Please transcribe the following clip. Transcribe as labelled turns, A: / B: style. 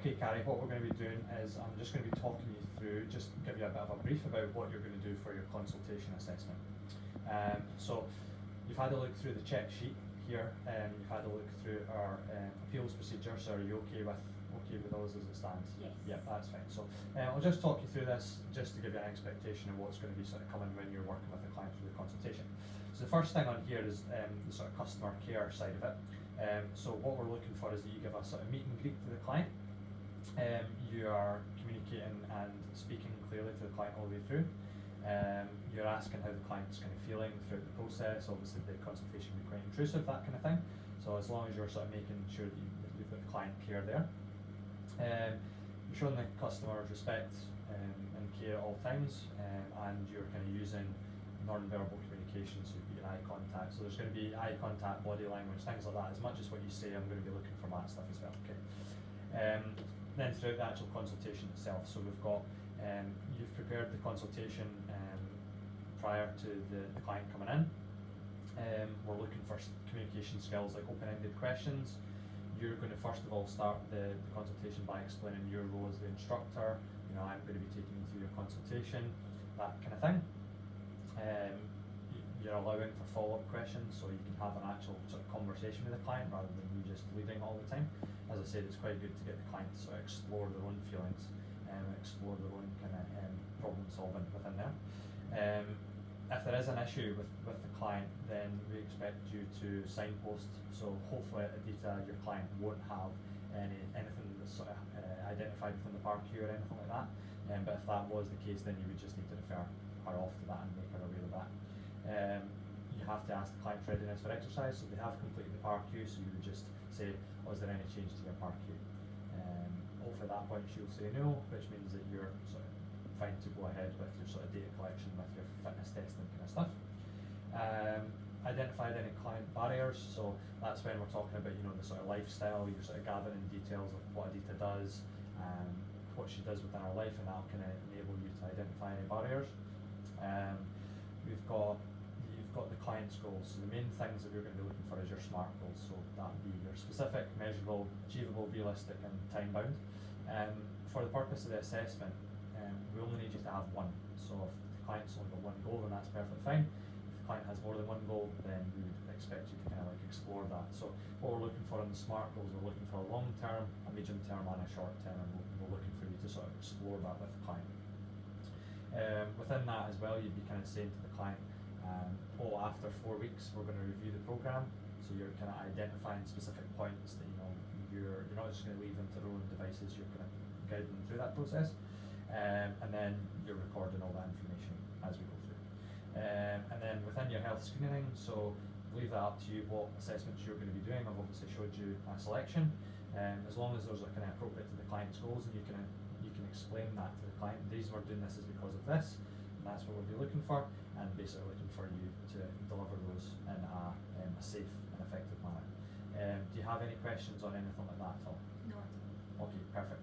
A: Okay, Carrie, what we're going to be doing is I'm just going to be talking you through, just give you a bit of a brief about what you're going to do for your consultation assessment. So you've had a look through the check sheet here, you've had a look through our appeals procedure, so are you okay with those as it stands?
B: Yes.
A: Yep, that's fine. So I'll just talk you through this just to give you an expectation of what's going to be sort of coming when you're working with a client through the consultation. So the first thing on here is the sort of customer care side of it. So what we're looking for is that you give a sort of meet and greet to the client. You are communicating and speaking clearly to the client all the way through. You're asking how the client's kind of feeling throughout the process. Obviously the consultation can be quite intrusive, that kind of thing. So as long as you're sort of making sure that you've got the client care there. You're showing the customer respect and care at all times, and you're kind of using non-verbal communication, so you've got eye contact. So there's going to be eye contact, body language, things like that. As much as what you say, I'm going to be looking for that stuff as well. Okay. Then throughout the actual consultation itself, so we've got you've prepared the consultation prior to the client coming in. We're looking for communication skills like open-ended questions. You're going to first of all start the consultation by explaining your role as the instructor. You know, I'm going to be taking you through your consultation, that kind of thing. You're allowing for follow-up questions, so you can have an actual sort of conversation with the client rather than you just leading all the time. As I said, it's quite good to get the client to sort of explore their own feelings and explore their own kind of problem solving within there. If there is an issue with the client, then we expect you to signpost, so hopefully the data your client won't have anything that's sort of identified within the park queue or anything like that. But if that was the case, then you would just need to refer her off to that and make her aware of that. You have to ask the client's readiness for exercise, so they have completed the park queue, so you would just say, oh, is there any change to your park queue? Hopefully at that point she'll say no, which means that you're sort of fine to go ahead with your sort of data collection, with your fitness testing kind of stuff. Identified any client barriers, so that's when we're talking about, you know, the sort of lifestyle, you're sort of gathering details of what Adita does, what she does within her life, and that'll kind of enable you to identify any barriers. You've got the client's goals, so the main things that we're going to be looking for is your SMART goals, so that would be your specific, measurable, achievable, realistic and time bound. For the purpose of the assessment, we only need you to have one, so if the client's only got one goal, then that's perfectly fine. If the client has more than one goal, then we would expect you to kind of like explore that. So what we're looking for in the SMART goals, we're looking for a long term, a medium term and a short term, and we're looking for you to sort of explore that with the client. Within that as well, you'd be kind of saying to the client, after 4 weeks we're going to review the program, so you're kind of identifying specific points that, you know, you're not just going to leave them to their own devices, you're going to guide them through that process, and then you're recording all that information as we go through. And then within your health screening, so leave that up to you what assessments you're going to be doing. I've obviously showed you a selection, as long as those are kind of appropriate to the client's goals, and you can explain that to the client. These we're doing this is because of this, and that's what we'll be looking for, and basically looking for you to deliver those in a safe and effective manner. Do you have any questions on anything like that at all?
B: No.
A: Okay, perfect.